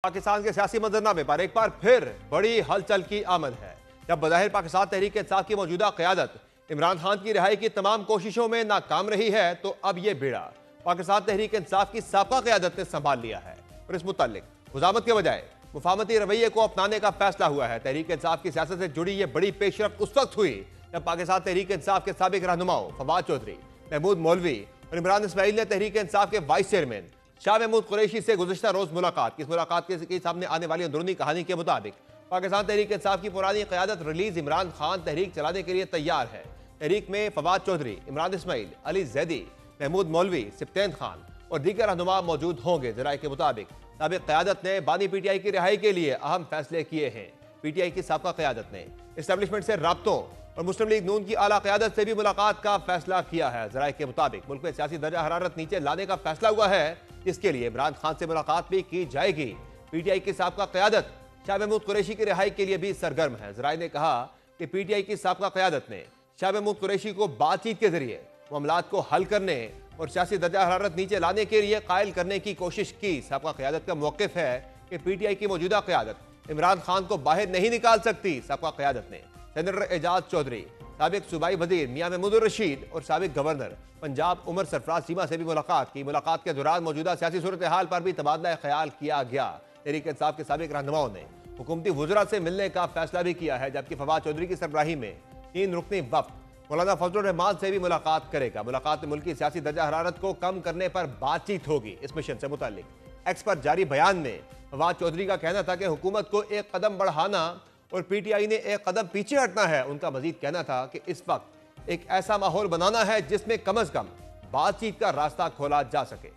पाकिस्तान के सियासी मंजरनामे पर एक बार फिर बड़ी हलचल की आमद है। जब बज़ाहिर पाकिस्तान तहरीक इंसाफ की मौजूदा क़यादत इमरान खान की रिहाई की तमाम कोशिशों में नाकाम रही है, तो अब यह बेड़ा पाकिस्तान तहरीक इंसाफ की साबका क़यादत ने संभाल लिया है और इस मुतालिक मुज़ामत के बजाय मुफाहमती रवैये को अपनाने का फैसला हुआ है। तहरीक इंसाफ की सियासत से जुड़ी यह बड़ी पेशरफ्त उस वक्त हुई जब पाकिस्तान तहरीक इंसाफ के साबिक रहनुमाओं फवाद चौधरी, महमूद मौलवी और इमरान इस्माइल ने तहरीक इंसाफ के वाइस चेयरमैन शाह महमूद कुरैशी से गुज़िश्ता रोज मुलाकात की। इस मुलाकात के सामने आने वाली अंदरूनी कहानी के मुताबिक पाकिस्तान तहरीक इंसाफ की पुरानी क़यादत रिलीज इमरान खान तहरीक चलाने के लिए तैयार है। तहरीक में फवाद चौधरी, इमरान इस्माइल, अली जैदी, महमूद मौलवी, सिप्तैन खान और दीगर रहनुमा मौजूद होंगे। ज़राए के मुताबिक साबिक क़यादत ने बानी PTI की रिहाई के लिए अहम फैसले किए हैं। PTI की साबका क़यादत ने इस्टेब्लिशमेंट से राब्तों और मुस्लिम लीग नून की आला क़यादत से भी मुलाकात का फैसला किया है। ज़राए के मुताबिक मुल्क में सियासी दर्जा हरारत नीचे लाने का फैसला हुआ है, जिसके लिए इमरान खान से मुलाकात भी की जाएगी। PTI की साबका क़यादत शाह महमूद कुरैशी की रिहाई के लिए भी सरगर्म है। ज़राए ने कहा कि PTI की साबका क़यादत ने शाह महमूद कुरैशी को बातचीत के जरिए मामलात को हल करने और सियासी दर्जा हरारत नीचे लाने के लिए कायल करने की कोशिश की। साबका क़यादत का मौक़िफ़ है कि PTI की मौजूदा क़यादत इमरान खान को बाहर नहीं निकाल सकती। साबका क़यादत ने सेनेटर एजाज चौधरी, साबिक सूबाई वज़ीर मियां महमूद रशीद और साबिक गवर्नर पंजाब उमर सरफराज चीमा से भी मुलाकात की। मुलाकात के दौरान मौजूदा सियासी सूरत हाल पर भी तबादला ख्याल किया गया। तहरीक इंसाफ के साबिक रहनुमाओं ने हुकूमती वज़रा से मिलने का फैसला भी किया है, जबकि फवाद चौधरी की सरबराही में 3 रुकनी वफ़द मौलाना फजलुर रहमान से भी मुलाकात करेगा। मुलाकात में मुल्क की सियासी दर्जा हरारत को कम करने पर बातचीत होगी। इस मिशन से मुताल्लिक एक्स पर जारी बयान में फवाद चौधरी का कहना था कि हुकूमत को एक कदम बढ़ाना और PTI ने एक कदम पीछे हटना है। उनका मजीद कहना था कि इस वक्त एक ऐसा माहौल बनाना है जिसमें कम अज कम बातचीत का रास्ता खोला जा सके।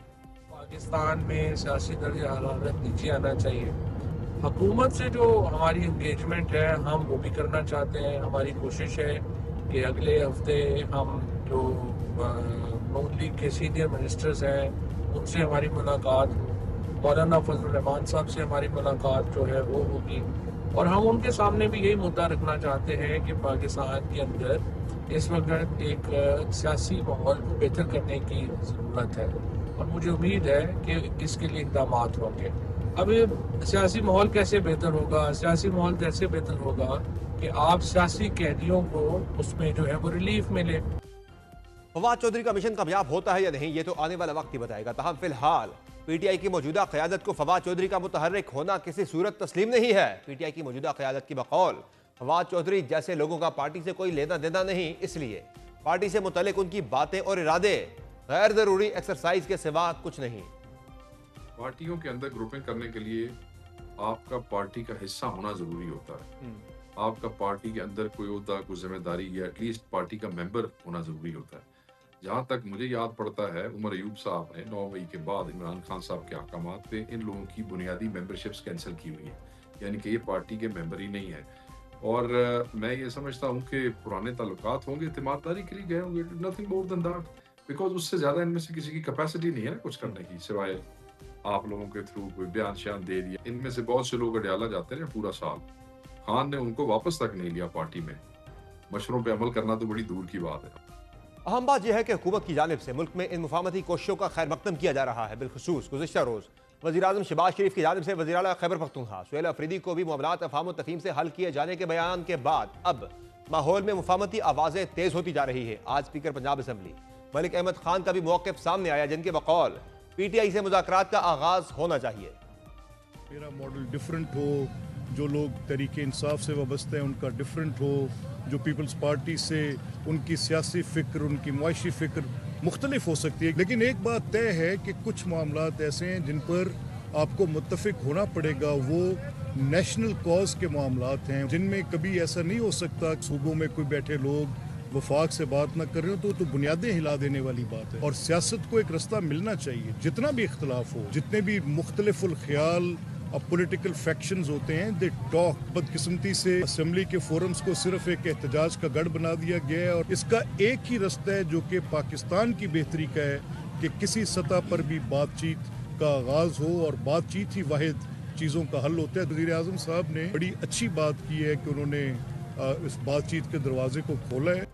पाकिस्तान में सियासी दर्जा हरारत नीचे आना चाहिए। हुकूमत से जो हमारी इंगेजमेंट है हम वो भी करना चाहते हैं। हमारी कोशिश है कि अगले हफ्ते हम जो नून लीग के सीनियर मिनिस्टर्स हैं उनसे हमारी मुलाकात, मौलाना फजलुर रहमान साहब से हमारी मुलाकात जो है वो होगी और हम उनके सामने भी यही मुद्दा रखना चाहते हैं कि पाकिस्तान के अंदर इस वक्त एक सियासी माहौल को बेहतर करने की ज़रूरत है और मुझे उम्मीद है कि इसके लिए इक़दाम होंगे। अब ये सियासी माहौल कैसे बेहतर होगा? सियासी माहौल कैसे बेहतर होगा कि आप सियासी कैदियों को उसमें जो है वो रिलीफ मिले। फवाद चौधरी का मिशन कामयाब होता है या नहीं, ये तो आने वाला वक्त ही बताएगा। तहम फिलहाल PTI की मौजूदा क़यादत को फवाद चौधरी का मुतहर्रिक होना किसी सूरत तस्लीम नहीं है। PTI की मौजूदा क़यादत की बकौल फवाद चौधरी जैसे लोगों का पार्टी से कोई लेना देना नहीं, इसलिए पार्टी से मुतल्लिक उनकी बातें और इरादे गैर ज़रूरी एक्सरसाइज के सिवा कुछ नहीं। पार्टियों के अंदर ग्रुपिंग करने के लिए आपका पार्टी का हिस्सा होना जरूरी होता है। आपका पार्टी के अंदर कोई ओहदा, कोई जिम्मेदारी या एटलीस्ट पार्टी का मेंबर होना जरूरी होता है। जहाँ तक मुझे याद पड़ता है, उमर अयूब साहब ने 9 मई के बाद इमरान खान साहब के अहकामात पे इन लोगों की बुनियादी मेंबरशिप्स कैंसिल की हुई है, यानी कि ये पार्टी के मेंबर ही नहीं है। और मैं ये समझता हूँ कि पुराने ताल्लुकात होंगे, इत्मीदारी के लिए गए होंगे, nothing more than that, because उससे ज़्यादा इनमें से किसी की कैपेसिटी नहीं है कुछ करने की, सिवाय आप लोगों के थ्रू कोई बयान श्यान दे दिया। इनमें से बहुत से लोग अडयाला जाते रहे पूरा साल, खान ने उनको वापस तक नहीं लिया पार्टी में। मशवरों पर अमल करना तो बड़ी दूर की बात है। अहम बात यह है कि हुकूमत की जानिब से मुल्क में इन मुफाहमती कोशिशों का खैर मकदम किया जा रहा है। बिलखुसूस गुज़िश्ता रोज़ वज़ीर-ए-आज़म शहबाज शरीफ की जानिब से वज़ीर आला खैबर पख्तूनख्वा सुहेल अफरीदी को भी मामलात अफ़हाम व तफ़हीम से हल किए जाने के बयान के बाद अब माहौल में मुफाहमती आवाज़ें तेज़ होती जा रही है। आज स्पीकर पंजाब असम्बली मलिक अहमद खान का भी मौक़िफ़ सामने आया, जिनके बकौल PTI से मुज़ाकरात का आगाज़ होना चाहिए। मेरा मॉडल डिफरेंट हो, जो लोग तहरीके इंसाफ से वाबस्ते हैं उनका डिफरेंट हो, जो पीपल्स पार्टी से उनकी सियासी फ़िक्र, उनकी मुआशी फ़िक्र मुख्तलिफ हो सकती है, लेकिन एक बात तय है कि कुछ मामलात ऐसे हैं जिन पर आपको मुत्तफ़िक होना पड़ेगा। वो नेशनल कॉज के मामलात हैं जिनमें कभी ऐसा नहीं हो सकता सूबों में कोई बैठे लोग वफाक से बात ना कर रहे हो तो बुनियादें हिला देने वाली बात है। और सियासत को एक रास्ता मिलना चाहिए, जितना भी इख्तलाफ हो, जितने भी मुख्तलिफुल ख्याल अब पॉलिटिकल फैक्शंस होते हैं, दे टॉक। बदकिस्मती से असेंबली के फोरम्स को सिर्फ एक एहतजाज का गढ़ बना दिया गया है और इसका एक ही रास्ता है जो कि पाकिस्तान की बेहतरी का है कि किसी सतह पर भी बातचीत का आगाज़ हो और बातचीत ही वाहिद चीज़ों का हल होता है। वज़ीर-ए-आज़म साहब ने बड़ी अच्छी बात की है कि उन्होंने इस बातचीत के दरवाजे को खोला है।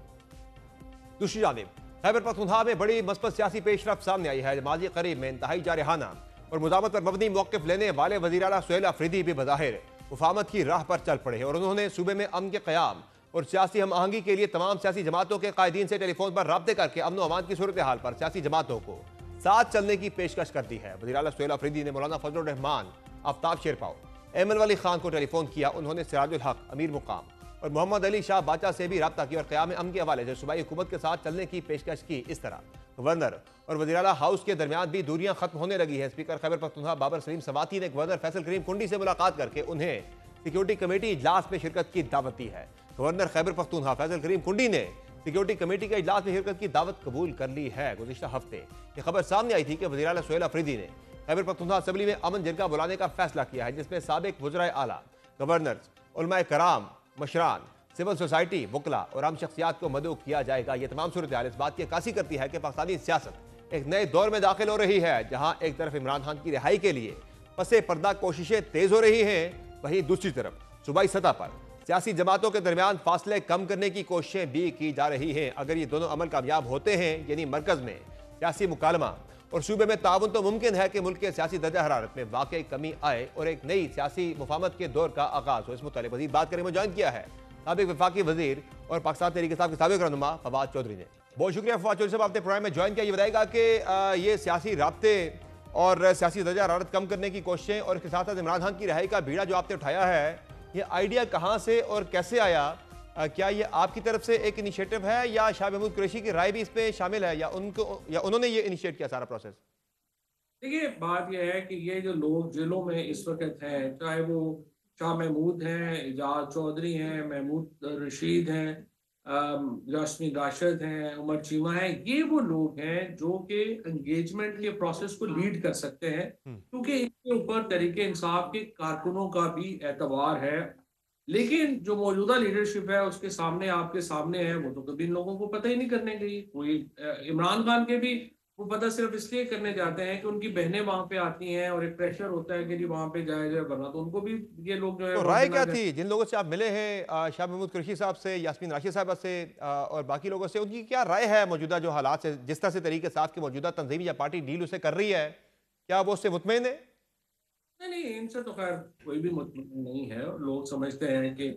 दूसरी जानिब खैबर पख्तूनख्वा में बड़ी मस्बत सियासी पेशरफ्त सामने आई है। माजी करीब में इंतहाई जारहाना और मुजामत पर मबनी मौक़िफ़ लेने वाले वज़ीर आला सुहेल अफरीदी भी बज़ाहिर मुफाहमत की राह पर चल पड़े और उन्होंने सूबे में अमन के क़याम और सियासी हम आहंगी के लिए तमाम सियासी जमातों के कायदीन से टेलीफोन पर राब्ते करके अमन व अमान की सूरत हाल पर सियासी जमातों को साथ चलने की पेशकश कर दी है। वज़ीर आला सुहेल अफरीदी ने मौलाना फजलुर रहमान, आफ्ताब शेरपाओ, एमन वली खान को टेलीफोन किया। उन्होंने सिराजुल हक, अमीर मुकाम और मोहम्मद अली शाह बाचा से भी रब्ता किया और क़याम अमन के हवाले से सूबाई हुकूमत के साथ चलने की पेशकश की। इस तरह गवर्नर और वज़ीर आला हाउस के दरमियान भी दूरियां खत्म होने लगी है। स्पीकर खैबर पख्तूनख्वा बाबर सलीम सवाती ने गवर्नर फैसल करीम कुंडी से मुलाकात करके उन्हें सिक्योरिटी कमेटी इजलास में शिरकत की दावत दी है। गवर्नर खैबर पख्तूनख्वा फैसल करीम कुंडी ने सिक्योरिटी कमेटी के इजलास में शिरकत की दावत कबूल कर ली है। गुज़िश्ता हफ्ते ये खबर सामने आई थी कि वज़ीर आला सुहेल अफरीदी ने खैबर पख्तूनख्वा असम्बली में अमन जरगा बुलाने का फैसला किया है, जिसमें साबिक वज़राए आला, गवर्नर्स, उलमाए कराम, मशरान, सिविल सोसाइटी, वकला और आम शख्सियात को मदऊ किया जाएगा। ये तमाम सूरत हाल इस बात की अक्कासी करती है कि पाकिस्तानी सियासत एक नए दौर में दाखिल हो रही है, जहां एक तरफ इमरान खान की रिहाई के लिए पसे पर्दा कोशिशें तेज हो रही हैं, वहीं दूसरी तरफ सूबाई सतह पर सियासी जमातों के दरमियान फासले कम करने की कोशिशें भी की जा रही हैं। अगर ये दोनों अमल कामयाब होते हैं, यानी मरकज में सियासी मुकालमा और सूबे में ताउन, तो मुमकिन है कि मुल्क के सियासी दर्जा हरारत में वाकई कमी आए और एक नई सियासी मुफाहमत के दौर का आगाज हो। इस मुतालिक मज़ीद बात करें, ज्वाइन किया है साबिक वफाकी वजीर और पाकिस्तान तहरीक इंसाफ के साबिक रहनुमा फवाद चौधरी ने। बहुत शुक्रिया फवाद चौधरी साहब, आपने प्रोग्राम में ज्वाइन किया। ये बताएगा कि ये सियासी राब्ते और सियासी दर्जा हरारत कम करने की कोशिशें और इसके साथ साथ इमरान खान की रिहाई का बीड़ा जो आपने उठाया है, ये आइडिया कहाँ से और कैसे आया? क्या ये आपकी तरफ से एक इनिशिएटिव है या शाह महमूद कुरैशी की राय भी इसमें शामिल है, या उन्होंने ये इनिशिएट किया सारा प्रोसेस? देखिए, बात यह है कि ये जो लोग जेलों में इस वक्त हैं, चाहे वो शाह महमूद हैं, एजाज चौधरी हैं, महमूद रशीद हैं, यास्मीन राशिद हैं, उमर चीमा हैं, ये वो लोग हैं जो कि एंगेजमेंट के प्रोसेस को लीड कर सकते हैं, क्योंकि इनके ऊपर तरीके इंसाफ के कारकुनों का भी एतबार है। लेकिन जो मौजूदा लीडरशिप है उसके सामने, आपके सामने है, वो तो कभी इन लोगों को पता ही नहीं करने गई। कोई इमरान खान के भी वो पता सिर्फ इसलिए करने जाते हैं कि उनकी बहनें वहां पे आती हैं और एक प्रेशर होता है कि जी वहां पे जाया जाए, वरना तो उनको भी ये लोग जो है। तो राय क्या थी जिन लोगों से आप मिले हैं, शाह महमूद कुरैशी साहब से, यास्मीन राशिद साहबा से और बाकी लोगों से, उनकी क्या राय है मौजूदा जो हालात से, जिस तरह से तरीके साथ की मौजूदा तंजीम या पार्टी डील उसे कर रही है, क्या वो उससे मुतमईन है? नहीं, इनसे तो खैर कोई भी मुतमईन नहीं है। और लोग समझते हैं कि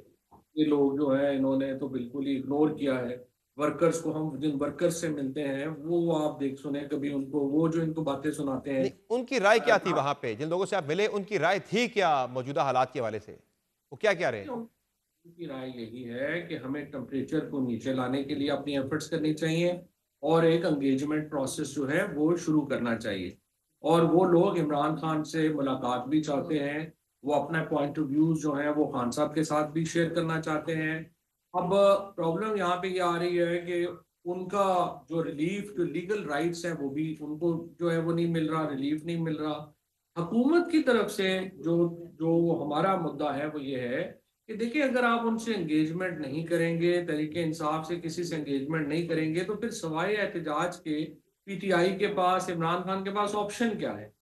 ये लोग जो है इन्होंने तो बिल्कुल ही इग्नोर किया है वर्कर्स को। हम जिन वर्कर्स से मिलते हैं वो आप देख सुने कभी उनको, वो जो इनको बातें सुनाते हैं। नहीं, उनकी राय क्या थी वहां पे? जिन लोगों से आप मिले उनकी राय थी क्या मौजूदा हालात के हवाले से? वो क्या क्या रहे? उनकी राय यही है कि हमें टेम्परेचर को नीचे लाने के लिए अपनी एफर्ट्स करनी चाहिए और एक एंगेजमेंट प्रोसेस जो है वो शुरू करना चाहिए। और वो लोग इमरान खान से मुलाकात भी चाहते हैं, वो अपना पॉइंट ऑफ व्यूज जो है वो खान साहब के साथ भी शेयर करना चाहते हैं। अब प्रॉब्लम यहाँ पे ये आ रही है कि उनका जो रिलीफ, जो लीगल राइट्स हैं, वो भी उनको जो है वो नहीं मिल रहा, रिलीफ नहीं मिल रहा। हुकूमत की तरफ से जो जो हमारा मुद्दा है वो ये है कि देखिए, अगर आप उनसे एंगेजमेंट नहीं करेंगे, तरीके इंसाफ से किसी से एंगेजमेंट नहीं करेंगे, तो फिर सवाए एहतजाज के पीटीआई के पास, इमरान खान के पास ऑप्शन क्या है?